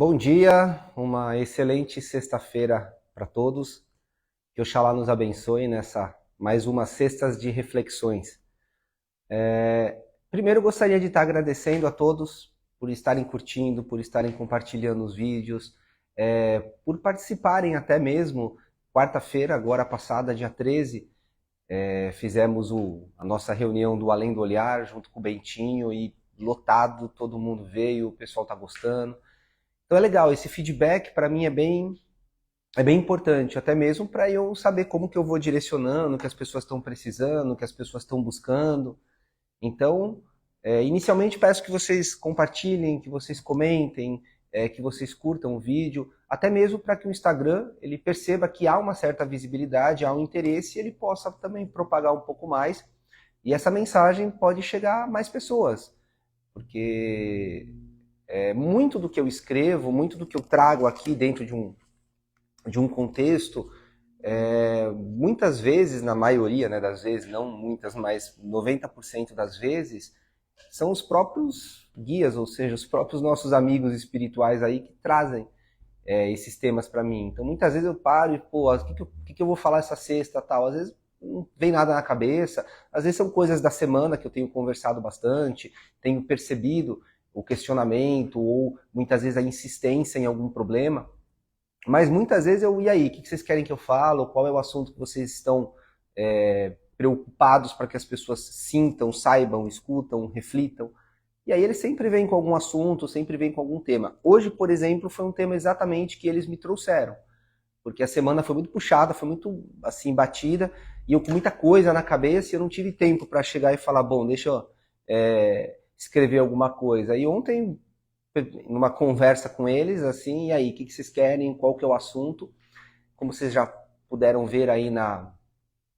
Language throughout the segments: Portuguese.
Bom dia, uma excelente sexta-feira para todos. Que Oxalá nos abençoe nessa mais uma Sextas de Reflexões. Primeiro gostaria de estar agradecendo a todos por estarem curtindo, por estarem compartilhando os vídeos, por participarem até mesmo. Quarta-feira, agora passada, dia 13, fizemos a nossa reunião do Além do Olhar junto com o Bentinho e lotado, todo mundo veio, o pessoal está gostando. Então é legal, esse feedback para mim é bem importante, até mesmo para eu saber como que eu vou direcionando, o que as pessoas estão precisando, o que as pessoas estão buscando. Então, inicialmente peço que vocês compartilhem, que vocês comentem, que vocês curtam o vídeo, até mesmo para que o Instagram ele perceba que há uma certa visibilidade, há um interesse e ele possa também propagar um pouco mais. E essa mensagem pode chegar a mais pessoas, porque muito do que eu escrevo, muito do que eu trago aqui dentro de um contexto, muitas vezes, na maioria, né, das vezes, não muitas, mas 90% das vezes, são os próprios guias, ou seja, os próprios nossos amigos espirituais aí que trazem esses temas para mim. Então, muitas vezes eu paro e, pô, o que eu vou falar essa sexta, tal? Às vezes não vem nada na cabeça, às vezes são coisas da semana que eu tenho conversado bastante, tenho percebido o questionamento ou muitas vezes a insistência em algum problema, mas muitas vezes e aí, o que vocês querem que eu falo? Qual é o assunto que vocês estão preocupados para que as pessoas sintam, saibam, escutam, reflitam? E aí eles sempre vêm com algum assunto, sempre vêm com algum tema. Hoje, por exemplo, foi um tema exatamente que eles me trouxeram, porque a semana foi muito puxada, foi muito assim batida, e eu com muita coisa na cabeça e eu não tive tempo para chegar e falar, bom, deixa eu escrever alguma coisa. E ontem, numa conversa com eles, assim, e aí, o que vocês querem? Qual que é o assunto? Como vocês já puderam ver aí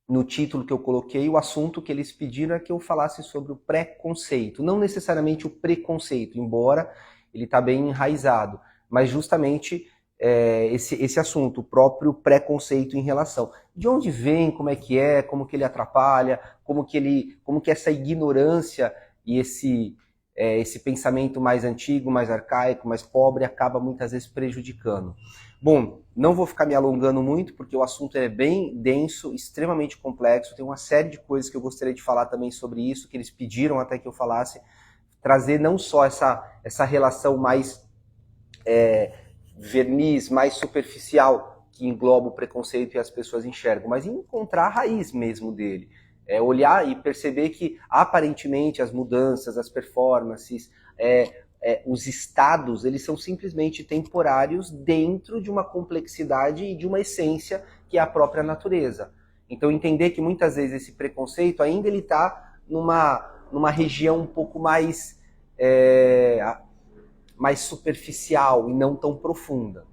no título que eu coloquei, o assunto que eles pediram é que eu falasse sobre o preconceito. Não necessariamente o preconceito, embora ele está bem enraizado, mas justamente esse assunto, o próprio preconceito em relação. De onde vem, como que ele atrapalha, como que essa ignorância e esse pensamento mais antigo, mais arcaico, mais pobre, acaba muitas vezes prejudicando. Bom, não vou ficar me alongando muito, porque o assunto é bem denso, extremamente complexo, tem uma série de coisas que eu gostaria de falar também sobre isso, que eles pediram até que eu falasse, trazer não só essa relação mais verniz, mais superficial, que engloba o preconceito e as pessoas enxergam, mas encontrar a raiz mesmo dele. Olhar e perceber que, aparentemente, as mudanças, as performances, os estados, eles são simplesmente temporários dentro de uma complexidade e de uma essência que é a própria natureza. Então, entender que muitas vezes esse preconceito ainda ele está numa região um pouco mais superficial e não tão profunda.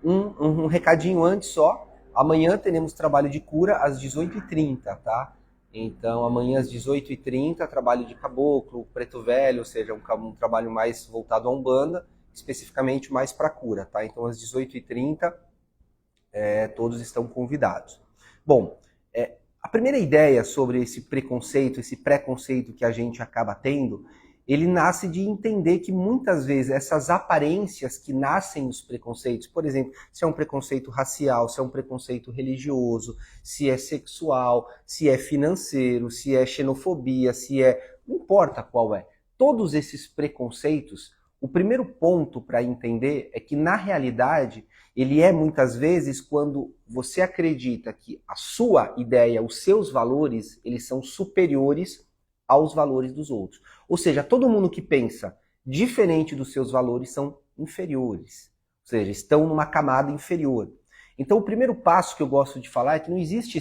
Um recadinho antes só. Amanhã teremos trabalho de cura às 18h30, tá? Então, amanhã às 18h30, trabalho de caboclo, preto velho, ou seja, um trabalho mais voltado à Umbanda, especificamente mais para cura, tá? Então, às 18h30, todos estão convidados. Bom, a primeira ideia sobre esse preconceito, esse preconceito que a gente acaba tendo, ele nasce de entender que muitas vezes essas aparências que nascem nos preconceitos, por exemplo, se é um preconceito racial, se é um preconceito religioso, se é sexual, se é financeiro, se é xenofobia, não importa qual é. Todos esses preconceitos, o primeiro ponto para entender é que, na realidade, ele é muitas vezes quando você acredita que a sua ideia, os seus valores, eles são superiores aos valores dos outros. Ou seja, todo mundo que pensa diferente dos seus valores são inferiores. Ou seja, estão numa camada inferior. Então, o primeiro passo que eu gosto de falar é que não existe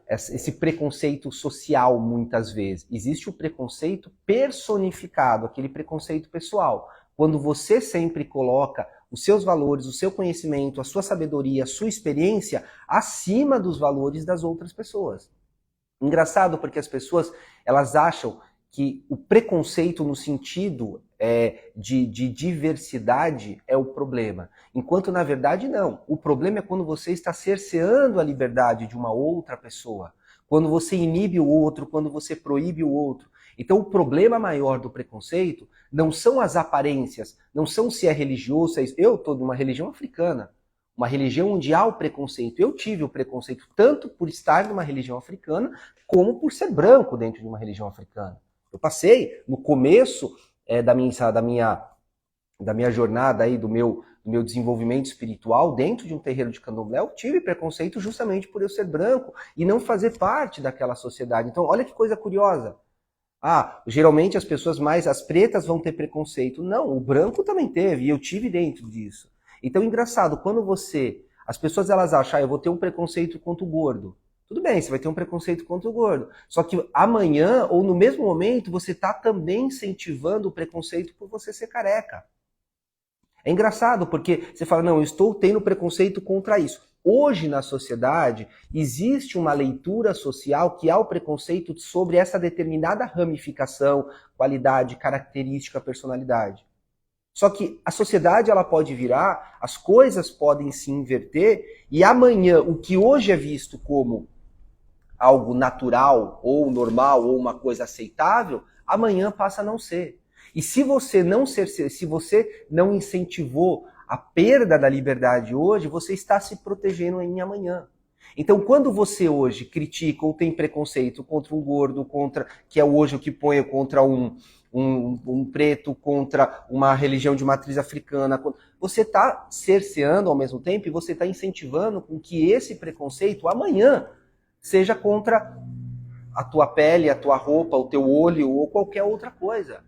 esse preconceito social muitas vezes. Existe o preconceito personificado, aquele preconceito pessoal. Quando você sempre coloca os seus valores, o seu conhecimento, a sua sabedoria, a sua experiência acima dos valores das outras pessoas. Engraçado porque as pessoas elas acham que o preconceito no sentido de diversidade é o problema. Enquanto, na verdade, não. O problema é quando você está cerceando a liberdade de uma outra pessoa. Quando você inibe o outro, quando você proíbe o outro. Então, o problema maior do preconceito não são as aparências, não são se é religioso, se é isso. Eu estou numa religião africana, uma religião onde há o preconceito. Eu tive o preconceito tanto por estar numa religião africana, como por ser branco dentro de uma religião africana. Eu passei, no começo da minha jornada, aí, do meu desenvolvimento espiritual, dentro de um terreiro de candomblé, eu tive preconceito justamente por eu ser branco e não fazer parte daquela sociedade. Então, olha que coisa curiosa. Geralmente as pretas vão ter preconceito. Não, o branco também teve, e eu tive dentro disso. Então, engraçado, quando as pessoas elas acham, eu vou ter um preconceito contra o gordo. Tudo bem, você vai ter um preconceito contra o gordo. Só que amanhã, ou no mesmo momento, você está também incentivando o preconceito por você ser careca. É engraçado, porque você fala, não, eu estou tendo preconceito contra isso. Hoje, na sociedade, existe uma leitura social que há o preconceito sobre essa determinada ramificação, qualidade, característica, personalidade. Só que a sociedade ela pode virar, as coisas podem se inverter, e amanhã, o que hoje é visto como algo natural, ou normal, ou uma coisa aceitável, amanhã passa a não ser. E se você não incentivou a perda da liberdade hoje, você está se protegendo em amanhã. Então, quando você hoje critica ou tem preconceito contra um gordo, que é hoje o que põe contra um preto, contra uma religião de matriz africana, você está cerceando ao mesmo tempo e você está incentivando com que esse preconceito amanhã seja contra a tua pele, a tua roupa, o teu olho ou qualquer outra coisa.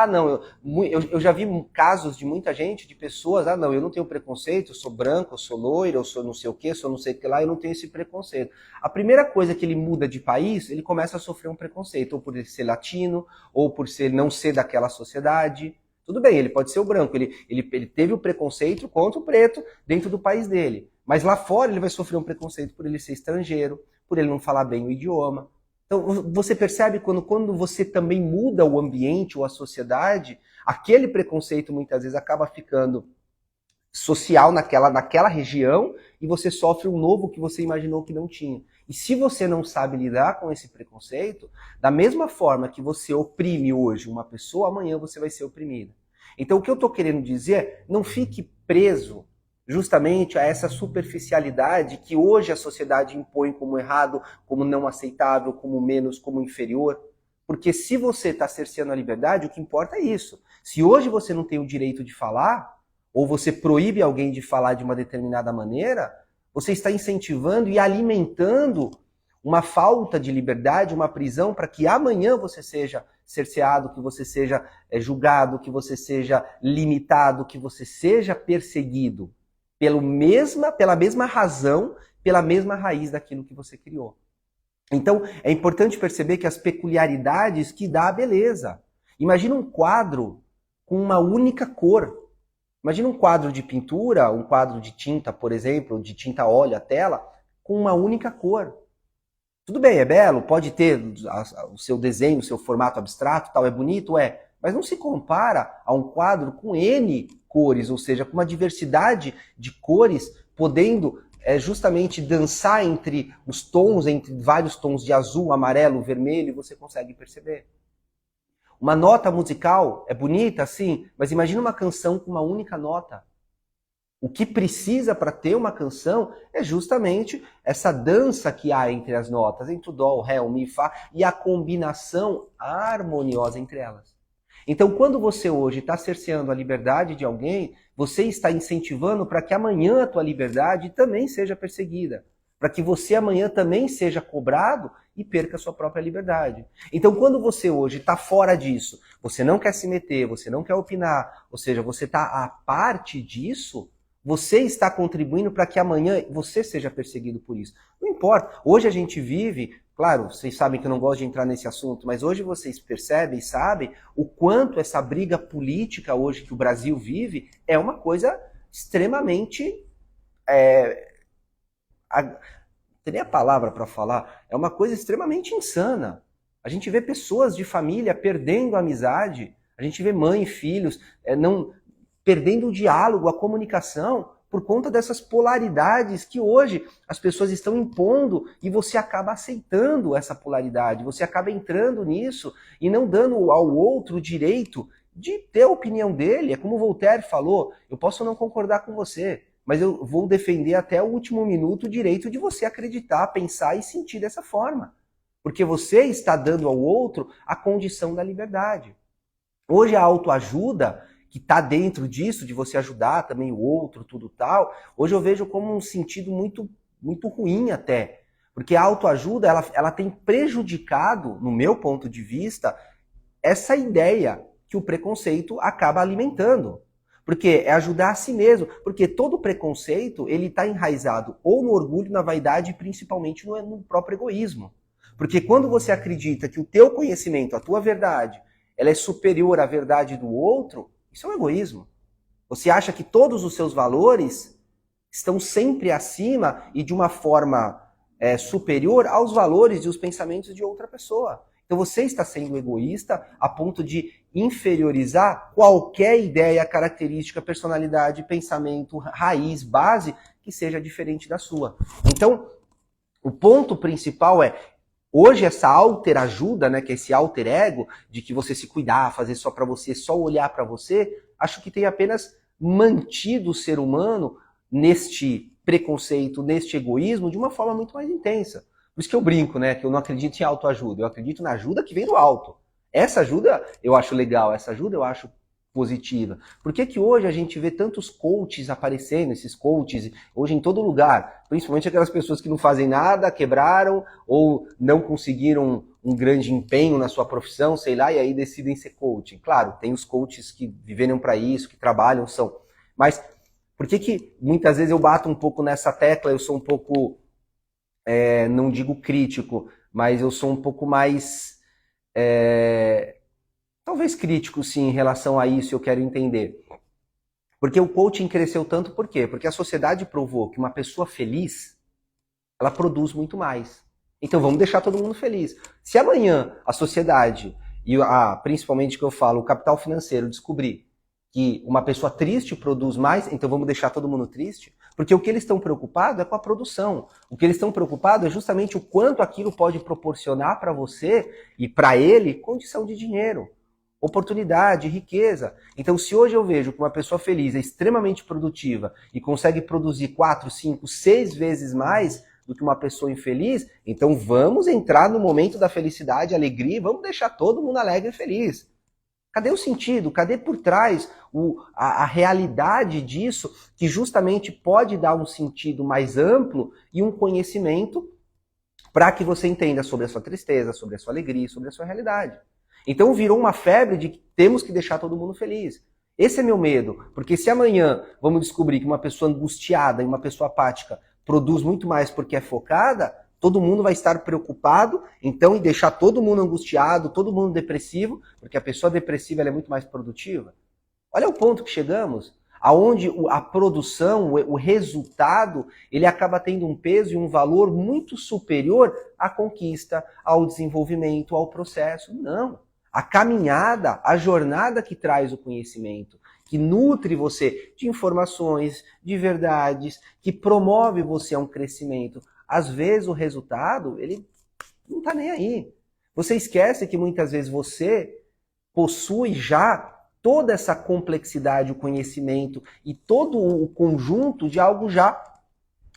Não, eu já vi casos de muita gente, de pessoas, não, eu não tenho preconceito, eu sou branco, eu sou loiro, eu sou não sei o que, sou não sei o que lá, eu não tenho esse preconceito. A primeira coisa que ele muda de país, ele começa a sofrer um preconceito, ou por ele ser latino, ou por não ser daquela sociedade. Tudo bem, ele pode ser o branco, ele teve o preconceito contra o preto dentro do país dele. Mas lá fora ele vai sofrer um preconceito por ele ser estrangeiro, por ele não falar bem o idioma. Então, você percebe quando você também muda o ambiente ou a sociedade, aquele preconceito muitas vezes acaba ficando social naquela região e você sofre um novo que você imaginou que não tinha. E se você não sabe lidar com esse preconceito, da mesma forma que você oprime hoje uma pessoa, amanhã você vai ser oprimida. Então, o que eu estou querendo dizer é, não fique preso justamente a essa superficialidade que hoje a sociedade impõe como errado, como não aceitável, como menos, como inferior. Porque se você está cerceando a liberdade, o que importa é isso. Se hoje você não tem o direito de falar, ou você proíbe alguém de falar de uma determinada maneira, você está incentivando e alimentando uma falta de liberdade, uma prisão, para que amanhã você seja cerceado, que você seja julgado, que você seja limitado, que você seja perseguido. Pela mesma razão, pela mesma raiz daquilo que você criou. Então, é importante perceber que as peculiaridades que dá a beleza. Imagina um quadro com uma única cor. Imagina um quadro de pintura, um quadro de tinta, por exemplo, de tinta óleo, a tela, com uma única cor. Tudo bem, é belo, pode ter o seu desenho, o seu formato abstrato, tal, é bonito, mas não se compara a um quadro com N cores, ou seja, com uma diversidade de cores, podendo justamente dançar entre os tons, entre vários tons de azul, amarelo, vermelho, e você consegue perceber. Uma nota musical é bonita, sim, mas imagina uma canção com uma única nota. O que precisa para ter uma canção é justamente essa dança que há entre as notas, entre o dó, o ré, o mi, fá, e a combinação harmoniosa entre elas. Então, quando você hoje está cerceando a liberdade de alguém, você está incentivando para que amanhã a tua liberdade também seja perseguida. Para que você amanhã também seja cobrado e perca a sua própria liberdade. Então, quando você hoje está fora disso, você não quer se meter, você não quer opinar, ou seja, você está à parte disso, você está contribuindo para que amanhã você seja perseguido por isso. Não importa. Hoje a gente vive, claro, vocês sabem que eu não gosto de entrar nesse assunto, mas hoje vocês percebem e sabem o quanto essa briga política hoje que o Brasil vive é uma coisa extremamente... não tem nem a palavra para falar. É uma coisa extremamente insana. A gente vê pessoas de família perdendo a amizade. A gente vê mãe e filhos perdendo o diálogo, a comunicação, por conta dessas polaridades que hoje as pessoas estão impondo e você acaba aceitando essa polaridade, você acaba entrando nisso e não dando ao outro o direito de ter a opinião dele. É como Voltaire falou, eu posso não concordar com você, mas eu vou defender até o último minuto o direito de você acreditar, pensar e sentir dessa forma. Porque você está dando ao outro a condição da liberdade. Hoje a autoajuda, que está dentro disso, de você ajudar também o outro, tudo tal, hoje eu vejo como um sentido muito, muito ruim até. Porque a autoajuda, ela tem prejudicado, no meu ponto de vista, essa ideia que o preconceito acaba alimentando. Porque é ajudar a si mesmo. Porque todo preconceito, ele está enraizado ou no orgulho, na vaidade e principalmente no próprio egoísmo. Porque quando você acredita que o teu conhecimento, a tua verdade, ela é superior à verdade do outro, isso é um egoísmo. Você acha que todos os seus valores estão sempre acima e de uma forma superior aos valores e os pensamentos de outra pessoa. Então você está sendo egoísta a ponto de inferiorizar qualquer ideia, característica, personalidade, pensamento, raiz, base que seja diferente da sua. Então, o ponto principal é, hoje essa alterajuda, né, que é esse alter ego, de que você se cuidar, fazer só para você, só olhar para você, acho que tem apenas mantido o ser humano neste preconceito, neste egoísmo, de uma forma muito mais intensa. Por isso que eu brinco, né, que eu não acredito em autoajuda, eu acredito na ajuda que vem do alto. Essa ajuda eu acho legal, essa ajuda eu acho positiva. Por que que hoje a gente vê tantos coaches aparecendo, esses coaches, hoje em todo lugar? Principalmente aquelas pessoas que não fazem nada, quebraram ou não conseguiram um grande empenho na sua profissão, sei lá, e aí decidem ser coaching. Claro, tem os coaches que viveram para isso, que trabalham, são. Mas por que que muitas vezes eu bato um pouco nessa tecla, eu sou um pouco, não digo crítico, mas eu sou um pouco mais... talvez crítico, sim, em relação a isso, eu quero entender. Porque o coaching cresceu tanto, por quê? Porque a sociedade provou que uma pessoa feliz, ela produz muito mais. Então vamos deixar todo mundo feliz. Se amanhã a sociedade, e principalmente que eu falo, o capital financeiro, descobrir que uma pessoa triste produz mais, então vamos deixar todo mundo triste? Porque o que eles estão preocupados é com a produção. O que eles estão preocupados é justamente o quanto aquilo pode proporcionar para você e para ele condição de dinheiro, oportunidade, riqueza. Então, se hoje eu vejo que uma pessoa feliz é extremamente produtiva e consegue produzir 4, 5, 6 vezes mais do que uma pessoa infeliz, então vamos entrar no momento da felicidade, alegria, e vamos deixar todo mundo alegre e feliz. Cadê o sentido? Cadê por trás a realidade disso, que justamente pode dar um sentido mais amplo e um conhecimento para que você entenda sobre a sua tristeza, sobre a sua alegria, sobre a sua realidade. Então virou uma febre de que temos que deixar todo mundo feliz. Esse é meu medo, porque se amanhã vamos descobrir que uma pessoa angustiada e uma pessoa apática produz muito mais porque é focada, todo mundo vai estar preocupado, então, em deixar todo mundo angustiado, todo mundo depressivo, porque a pessoa depressiva ela é muito mais produtiva. Olha o ponto que chegamos, aonde a produção, o resultado, ele acaba tendo um peso e um valor muito superior à conquista, ao desenvolvimento, ao processo. Não. A caminhada, a jornada que traz o conhecimento, que nutre você de informações, de verdades, que promove você a um crescimento. Às vezes o resultado, ele não está nem aí. Você esquece que muitas vezes você possui já toda essa complexidade, o conhecimento e todo o conjunto de algo já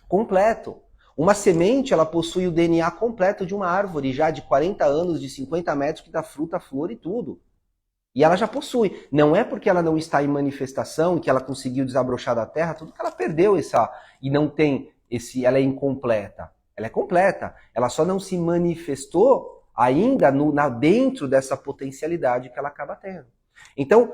completo. Uma semente, ela possui o DNA completo de uma árvore já de 40 anos, de 50 metros, que dá fruta, flor e tudo. E ela já possui. Não é porque ela não está em manifestação, que ela conseguiu desabrochar da terra, tudo que ela perdeu e não tem ela é incompleta. Ela é completa. Ela só não se manifestou ainda dentro dessa potencialidade que ela acaba tendo. Então,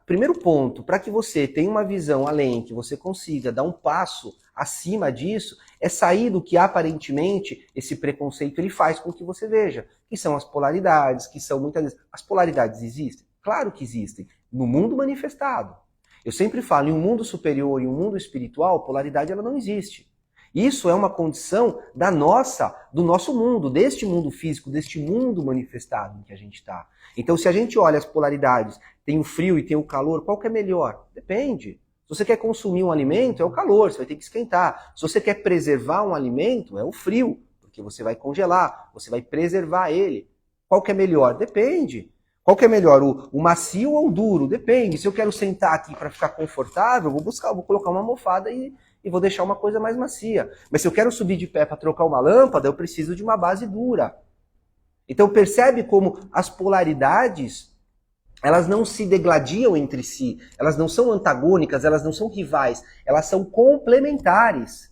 primeiro ponto, para que você tenha uma visão além, que você consiga dar um passo acima disso, é sair do que aparentemente esse preconceito ele faz com que você veja, que são as polaridades, que são muitas vezes... As polaridades existem? Claro que existem, no mundo manifestado. Eu sempre falo, em um mundo superior, em um mundo espiritual, polaridade ela não existe. Isso é uma condição do nosso mundo, deste mundo físico, deste mundo manifestado em que a gente está. Então, se a gente olha as polaridades, tem o frio e tem o calor, qual que é melhor? Depende. Se você quer consumir um alimento, é o calor, você vai ter que esquentar. Se você quer preservar um alimento, é o frio, porque você vai congelar, você vai preservar ele. Qual que é melhor? Depende. Qual que é melhor, o macio ou o duro? Depende. Se eu quero sentar aqui para ficar confortável, vou colocar uma almofada e vou deixar uma coisa mais macia. Mas se eu quero subir de pé para trocar uma lâmpada, eu preciso de uma base dura. Então percebe como as polaridades, elas não se degladiam entre si, elas não são antagônicas, elas não são rivais, elas são complementares.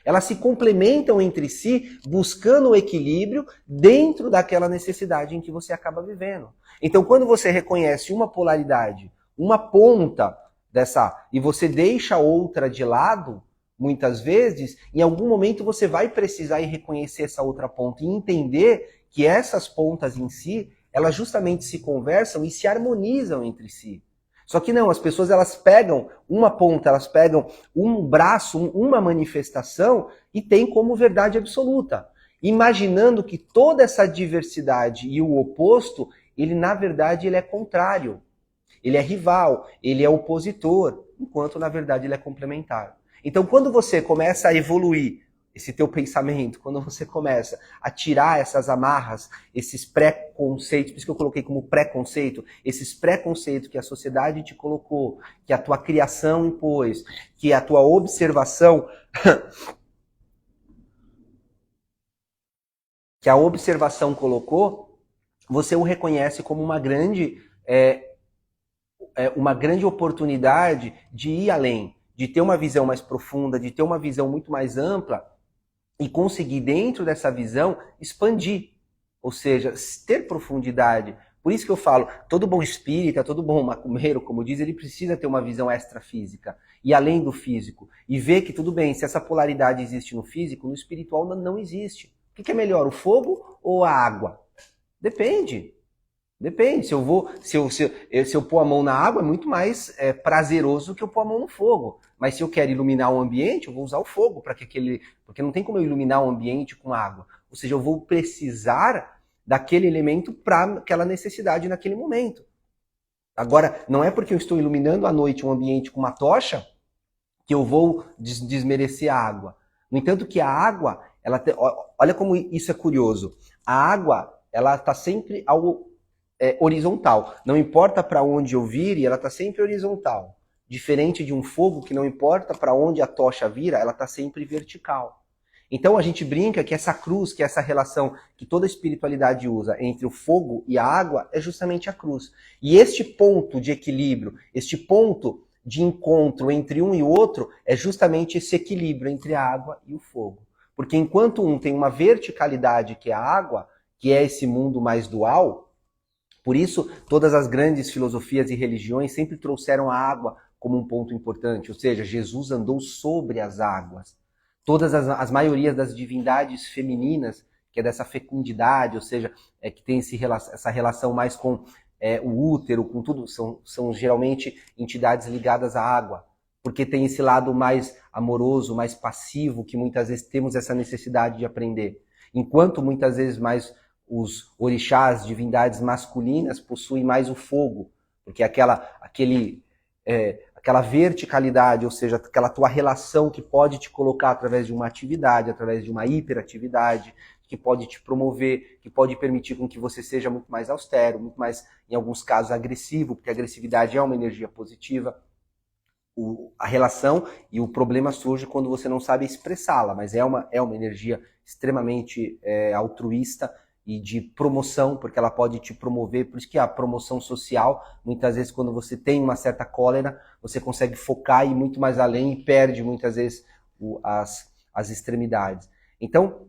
Elas se complementam entre si, buscando o equilíbrio dentro daquela necessidade em que você acaba vivendo. Então, quando você reconhece uma polaridade, uma ponta dessa, e você deixa outra de lado, muitas vezes, em algum momento você vai precisar ir reconhecer essa outra ponta e entender que essas pontas em si, elas justamente se conversam e se harmonizam entre si. Só que não, as pessoas elas pegam uma ponta, elas pegam um braço, uma manifestação e tem como verdade absoluta, imaginando que toda essa diversidade e o oposto, ele na verdade ele é contrário, ele é rival, ele é opositor, enquanto na verdade ele é complementar. Então quando você começa a evoluir esse teu pensamento, quando você começa a tirar essas amarras, esses preconceitos, por isso que eu coloquei como preconceito, esses preconceitos que a sociedade te colocou, que a tua criação impôs, que a tua observação, que a observação colocou, você o reconhece como uma grande oportunidade de ir além, de ter uma visão mais profunda, de ter uma visão muito mais ampla, e conseguir, dentro dessa visão, expandir. Ou seja, ter profundidade. Por isso que eu falo, todo bom espírita, todo bom macumbeiro, como diz, ele precisa ter uma visão extrafísica. E além do físico. E ver que, tudo bem, se essa polaridade existe no físico, no espiritual não existe. O que é melhor, o fogo ou a água? Depende. Depende. Se eu pôr a mão na água, é muito mais prazeroso do que eu pôr a mão no fogo. Mas se eu quero iluminar o ambiente, eu vou usar o fogo para que porque não tem como eu iluminar o ambiente com água. Ou seja, eu vou precisar daquele elemento para aquela necessidade naquele momento. Agora, não é porque eu estou iluminando à noite um ambiente com uma tocha que eu vou desmerecer a água. No entanto, que a água, olha como isso é curioso. A água, ela está sempre horizontal. Não importa para onde eu vire, ela está sempre horizontal. Diferente de um fogo que não importa para onde a tocha vira, ela está sempre vertical. Então a gente brinca que essa cruz, que essa relação que toda a espiritualidade usa entre o fogo e a água, é justamente a cruz. E este ponto de equilíbrio, este ponto de encontro entre um e outro, é justamente esse equilíbrio entre a água e o fogo. Porque enquanto um tem uma verticalidade que é a água, que é esse mundo mais dual, por isso todas as grandes filosofias e religiões sempre trouxeram a água como um ponto importante, ou seja, Jesus andou sobre as águas. Todas as maiorias das divindades femininas, que é dessa fecundidade, ou seja, que tem essa relação mais com o útero, com tudo, são geralmente entidades ligadas à água, porque tem esse lado mais amoroso, mais passivo, que muitas vezes temos essa necessidade de aprender. Enquanto muitas vezes mais os orixás, divindades masculinas, possuem mais o fogo, porque aquela verticalidade, ou seja, aquela tua relação que pode te colocar através de uma atividade, através de uma hiperatividade, que pode te promover, que pode permitir com que você seja muito mais austero, muito mais, em alguns casos, agressivo, porque a agressividade é uma energia positiva. A relação e o problema surge quando você não sabe expressá-la, mas é uma energia extremamente altruísta e de promoção, porque ela pode te promover, por isso que a promoção social, muitas vezes quando você tem uma certa cólera, você consegue focar e ir muito mais além e perde muitas vezes as extremidades. Então,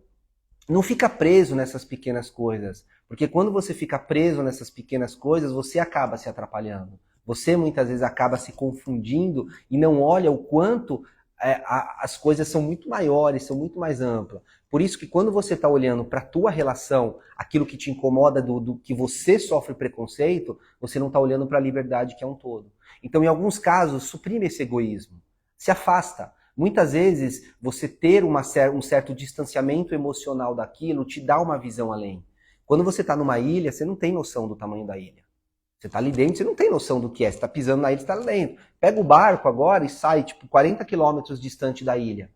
não fica preso nessas pequenas coisas, porque quando você fica preso nessas pequenas coisas, você acaba se atrapalhando. Você muitas vezes acaba se confundindo e não olha o quanto as coisas são muito maiores, são muito mais amplas. Por isso que quando você está olhando para a tua relação, aquilo que te incomoda do que você sofre preconceito, você não está olhando para a liberdade que é um todo. Então, em alguns casos, suprime esse egoísmo. Se afasta. Muitas vezes, você ter um certo distanciamento emocional daquilo te dá uma visão além. Quando você está numa ilha, você não tem noção do tamanho da ilha. Você está ali dentro, você não tem noção do que é. Você está pisando na ilha, você está lá dentro. Pega o barco agora e sai, tipo, 40 quilômetros distante da ilha.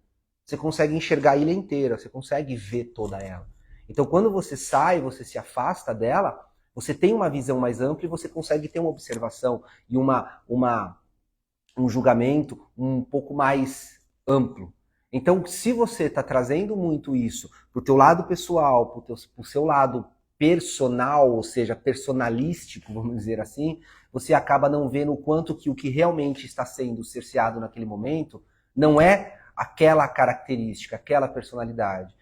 Você consegue enxergar a ilha inteira, você consegue ver toda ela. Então, quando você sai, você se afasta dela, você tem uma visão mais ampla e você consegue ter uma observação e um julgamento um pouco mais amplo. Então, se você está trazendo muito isso para o teu lado pessoal, para o seu lado personal, ou seja, personalístico, vamos dizer assim, você acaba não vendo o quanto que o que realmente está sendo cerceado naquele momento não é aquela característica, aquela personalidade,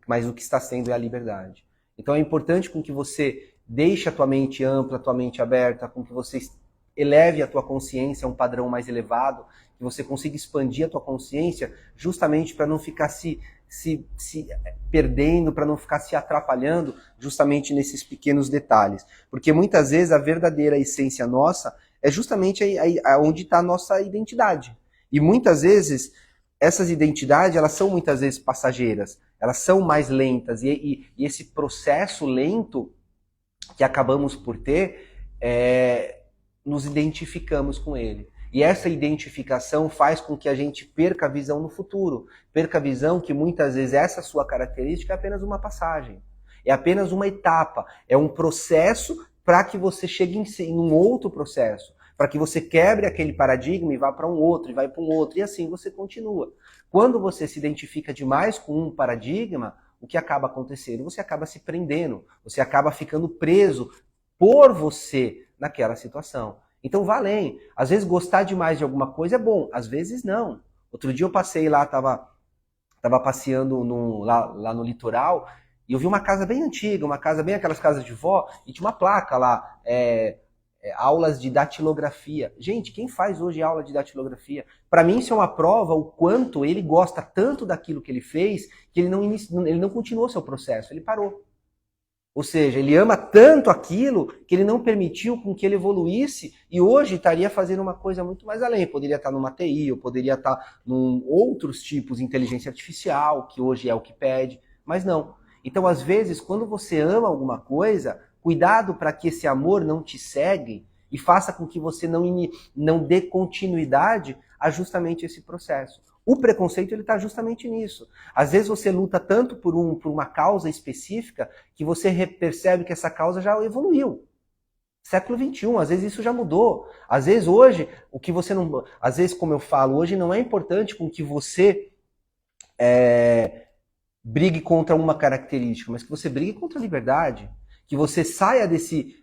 mas o que está sendo é a liberdade. Então é importante com que você deixe a tua mente ampla, a tua mente aberta, com que você eleve a tua consciência a um padrão mais elevado, que você consiga expandir a tua consciência justamente para não ficar se perdendo, para não ficar se atrapalhando justamente nesses pequenos detalhes. Porque muitas vezes a verdadeira essência nossa é justamente onde está a nossa identidade. E muitas vezes essas identidades, elas são muitas vezes passageiras, elas são mais lentas. E esse processo lento que acabamos por ter, nos identificamos com ele. E essa identificação faz com que a gente perca a visão no futuro. Perca a visão que muitas vezes essa sua característica é apenas uma passagem. É apenas uma etapa. É um processo para que você chegue em um outro processo. Para que você quebre aquele paradigma e vá para um outro, e vai para um outro. E assim você continua. Quando você se identifica demais com um paradigma, o que acaba acontecendo? Você acaba se prendendo. Você acaba ficando preso por você naquela situação. Então vá além. Às vezes gostar demais de alguma coisa é bom, às vezes não. Outro dia eu passei lá, tava passeando lá no litoral, e eu vi uma casa bem antiga, uma casa bem aquelas casas de vó, e tinha uma placa lá, aulas de datilografia. Gente, quem faz hoje aula de datilografia? Para mim isso é uma prova o quanto ele gosta tanto daquilo que ele fez, que ele não continuou seu processo, ele parou. Ou seja, ele ama tanto aquilo que ele não permitiu com que ele evoluísse e hoje estaria fazendo uma coisa muito mais além. Poderia estar numa TI, ou poderia estar em outros tipos de inteligência artificial, que hoje é o que pede, mas não. Então, às vezes, quando você ama alguma coisa, cuidado para que esse amor não te cegue e faça com que você não dê continuidade a justamente esse processo. O preconceito ele está justamente nisso. Às vezes você luta tanto por uma causa específica que você percebe que essa causa já evoluiu. Século XXI, às vezes isso já mudou. Às vezes hoje, o que você não... Às vezes, como eu falo, hoje não é importante com que você brigue contra uma característica, mas que você brigue contra a liberdade. Que você saia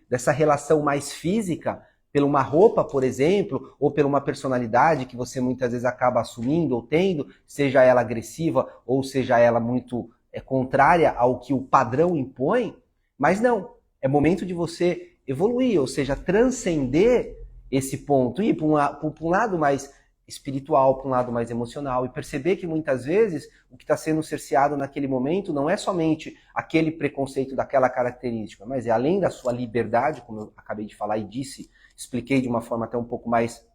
dessa relação mais física por uma roupa, por exemplo, ou por uma personalidade que você muitas vezes acaba assumindo ou tendo, seja ela agressiva ou seja ela muito contrária ao que o padrão impõe, mas não, é momento de você evoluir, ou seja, transcender esse ponto, ir para um lado mais espiritual, para um lado mais emocional, e perceber que muitas vezes o que está sendo cerceado naquele momento não é somente aquele preconceito daquela característica, mas é além da sua liberdade, como eu acabei de falar e expliquei de uma forma até um pouco mais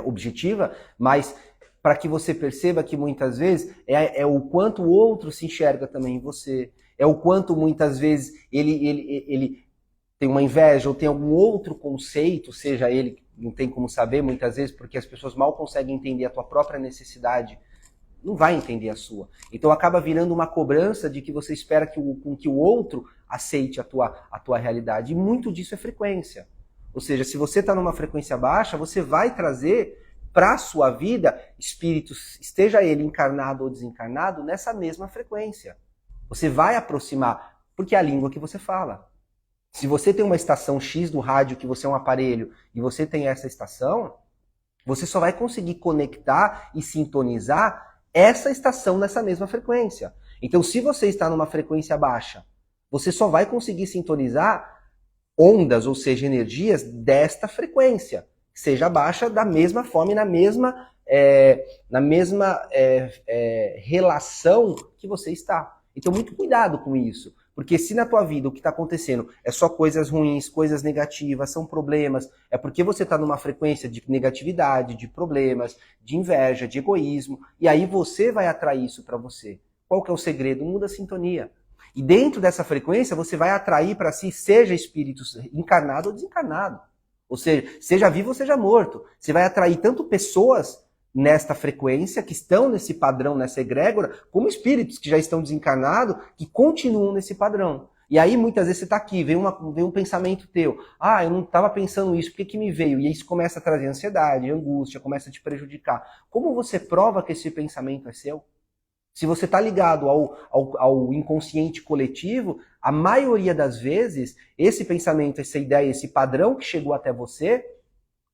objetiva, mas para que você perceba que muitas vezes é o quanto o outro se enxerga também em você, é o quanto muitas vezes ele tem uma inveja ou tem algum outro conceito, seja ele, não tem como saber muitas vezes, porque as pessoas mal conseguem entender a tua própria necessidade, não vai entender a sua. Então acaba virando uma cobrança de que você espera que o outro aceite a tua realidade. E muito disso é frequência. Ou seja, se você está numa frequência baixa, você vai trazer para a sua vida espíritos, esteja ele encarnado ou desencarnado, nessa mesma frequência. Você vai aproximar, porque é a língua que você fala. Se você tem uma estação X do rádio, que você é um aparelho, e você tem essa estação, você só vai conseguir conectar e sintonizar essa estação nessa mesma frequência. Então, se você está numa frequência baixa, você só vai conseguir sintonizar ondas, ou seja, energias desta frequência, seja baixa da mesma forma e na mesma relação que você está. Então, muito cuidado com isso. Porque se na tua vida o que está acontecendo é só coisas ruins, coisas negativas, são problemas, é porque você está numa frequência de negatividade, de problemas, de inveja, de egoísmo, e aí você vai atrair isso para você. Qual que é o segredo? Muda a sintonia. E dentro dessa frequência, você vai atrair para si, seja espírito encarnado ou desencarnado. Ou seja vivo ou seja morto. Você vai atrair tanto pessoas nesta frequência, que estão nesse padrão, nessa egrégora, como espíritos que já estão desencarnados, que continuam nesse padrão. E aí, muitas vezes, você está aqui, vem um pensamento teu. Ah, eu não estava pensando isso, por que me veio? E isso começa a trazer ansiedade, angústia, começa a te prejudicar. Como você prova que esse pensamento é seu? Se você está ligado ao inconsciente coletivo, a maioria das vezes, esse pensamento, essa ideia, esse padrão que chegou até você,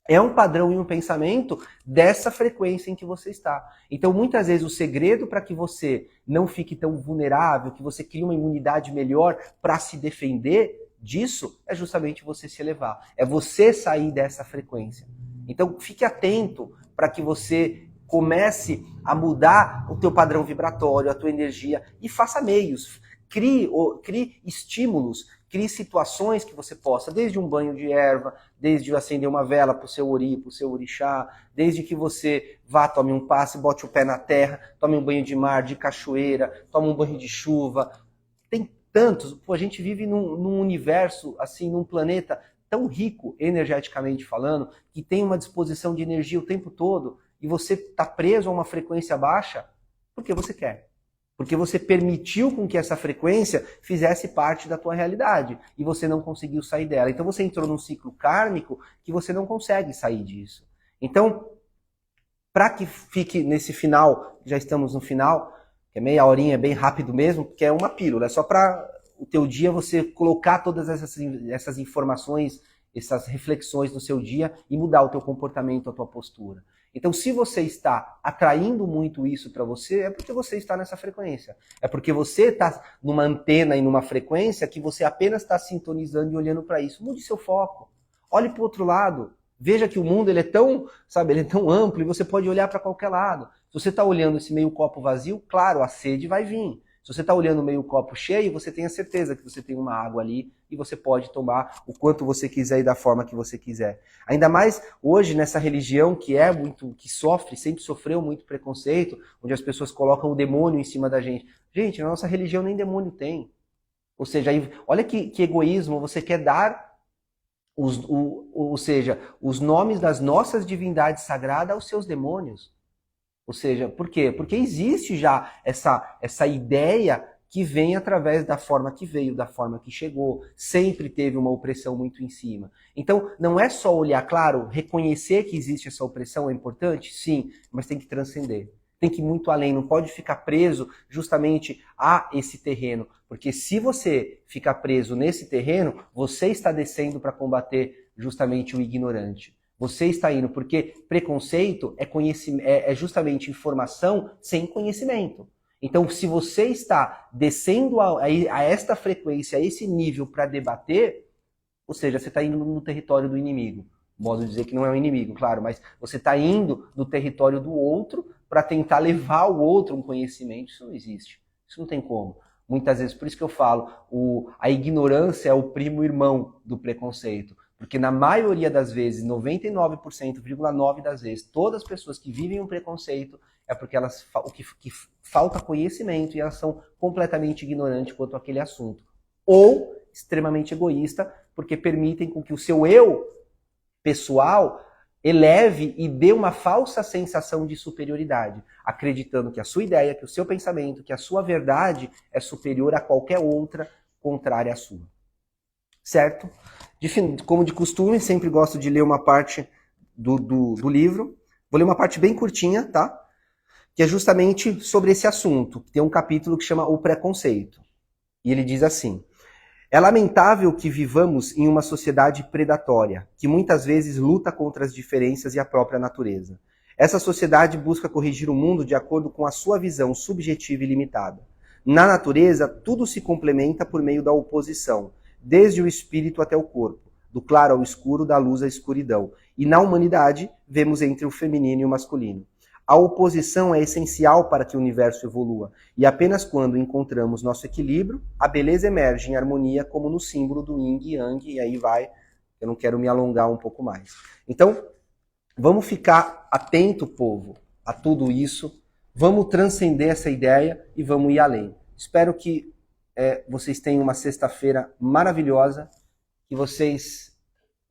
é um padrão e um pensamento dessa frequência em que você está. Então, muitas vezes, o segredo para que você não fique tão vulnerável, que você crie uma imunidade melhor para se defender disso, é justamente você se elevar. É você sair dessa frequência. Então, fique atento para que você comece a mudar o teu padrão vibratório, a tua energia, e faça meios. Crie estímulos, crie situações que você possa, desde um banho de erva, desde acender uma vela para o seu ori, para o seu orixá, desde que você vá, tome um passe, bote o pé na terra, tome um banho de mar, de cachoeira, tome um banho de chuva. Tem tantos, a gente vive num universo, assim, num planeta tão rico, energeticamente falando, que tem uma disposição de energia o tempo todo, e você está preso a uma frequência baixa porque você quer. Porque você permitiu com que essa frequência fizesse parte da tua realidade e você não conseguiu sair dela. Então você entrou num ciclo kármico que você não consegue sair disso. Então, para que fique nesse final, já estamos no final, que é meia horinha, é bem rápido mesmo, que é uma pílula, é só para o teu dia você colocar todas essas informações, essas reflexões no seu dia e mudar o teu comportamento, a tua postura. Então, se você está atraindo muito isso para você, é porque você está nessa frequência. É porque você está numa antena e numa frequência que você apenas está sintonizando e olhando para isso. Mude seu foco. Olhe para o outro lado. Veja que o mundo ele é tão amplo e você pode olhar para qualquer lado. Se você está olhando esse meio copo vazio, claro, a sede vai vir. Se você está olhando meio copo cheio, você tem a certeza que você tem uma água ali e você pode tomar o quanto você quiser e da forma que você quiser. Ainda mais hoje nessa religião que sempre sofreu muito preconceito, onde as pessoas colocam o demônio em cima da gente. Gente, na nossa religião nem demônio tem. Ou seja, olha que egoísmo, você quer dar os nomes das nossas divindades sagradas aos seus demônios. Ou seja, por quê? Porque existe já essa ideia que vem através da forma que veio, da forma que chegou. Sempre teve uma opressão muito em cima. Então, não é só olhar, claro, reconhecer que existe essa opressão é importante, sim, mas tem que transcender. Tem que ir muito além, não pode ficar preso justamente a esse terreno. Porque se você ficar preso nesse terreno, você está descendo para combater justamente o ignorante. Você está indo, porque preconceito é justamente informação sem conhecimento. Então, se você está descendo a esta frequência, a esse nível para debater, ou seja, você está indo no território do inimigo. Modo de dizer que não é um inimigo, claro, mas você está indo no território do outro para tentar levar ao outro um conhecimento. Isso não existe. Isso não tem como. Muitas vezes, por isso que eu falo, a ignorância é o primo irmão do preconceito. Porque na maioria das vezes, 99,9% das vezes, todas as pessoas que vivem um preconceito é porque que falta conhecimento e elas são completamente ignorantes quanto àquele assunto. Ou extremamente egoísta, porque permitem com que o seu eu pessoal eleve e dê uma falsa sensação de superioridade, acreditando que a sua ideia, que o seu pensamento, que a sua verdade é superior a qualquer outra contrária à sua. Certo? Como de costume, sempre gosto de ler uma parte do livro. Vou ler uma parte bem curtinha, tá? Que é justamente sobre esse assunto. Tem um capítulo que chama O Preconceito. E ele diz assim: é lamentável que vivamos em uma sociedade predatória, que muitas vezes luta contra as diferenças e a própria natureza. Essa sociedade busca corrigir o mundo de acordo com a sua visão subjetiva e limitada. Na natureza, tudo se complementa por meio da oposição, desde o espírito até o corpo, do claro ao escuro, da luz à escuridão. E na humanidade, vemos entre o feminino e o masculino. A oposição é essencial para que o universo evolua, e apenas quando encontramos nosso equilíbrio, a beleza emerge em harmonia como no símbolo do yin e yang, e aí vai, eu não quero me alongar um pouco mais. Então, vamos ficar atento, povo, a tudo isso, vamos transcender essa ideia e vamos ir além. Espero que vocês tenham uma sexta-feira maravilhosa, que vocês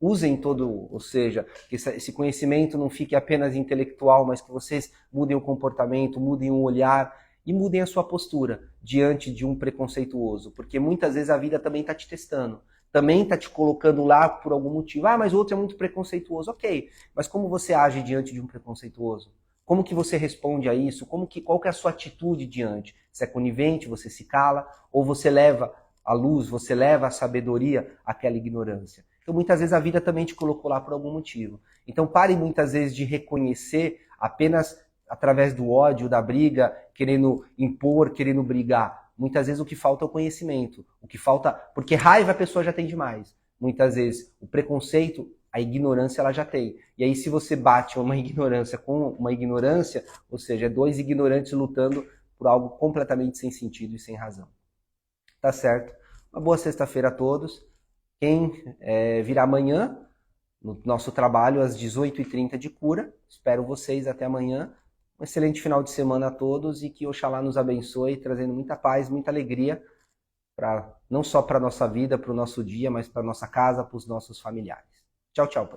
usem ou seja, que esse conhecimento não fique apenas intelectual, mas que vocês mudem o comportamento, mudem o olhar e mudem a sua postura diante de um preconceituoso, porque muitas vezes a vida também está te testando, também está te colocando lá por algum motivo. Ah, mas o outro é muito preconceituoso. Ok, mas como você age diante de um preconceituoso? Como que você responde a isso? Qual que é a sua atitude diante? Se é conivente, você se cala, ou você leva a luz, você leva a sabedoria àquela ignorância. Então muitas vezes a vida também te colocou lá por algum motivo. Então pare muitas vezes de reconhecer apenas através do ódio, da briga, querendo impor, querendo brigar. Muitas vezes o que falta é o conhecimento. O que falta, porque raiva a pessoa já tem demais. Muitas vezes o preconceito, a ignorância ela já tem. E aí se você bate uma ignorância com uma ignorância, ou seja, é dois ignorantes lutando por algo completamente sem sentido e sem razão. Tá certo? Uma boa sexta-feira a todos. Quem vir amanhã, no nosso trabalho, às 18h30 de cura. Espero vocês até amanhã. Um excelente final de semana a todos e que Oxalá nos abençoe, trazendo muita paz, muita alegria, não só para a nossa vida, para o nosso dia, mas para a nossa casa, para os nossos familiares. Tchau, tchau.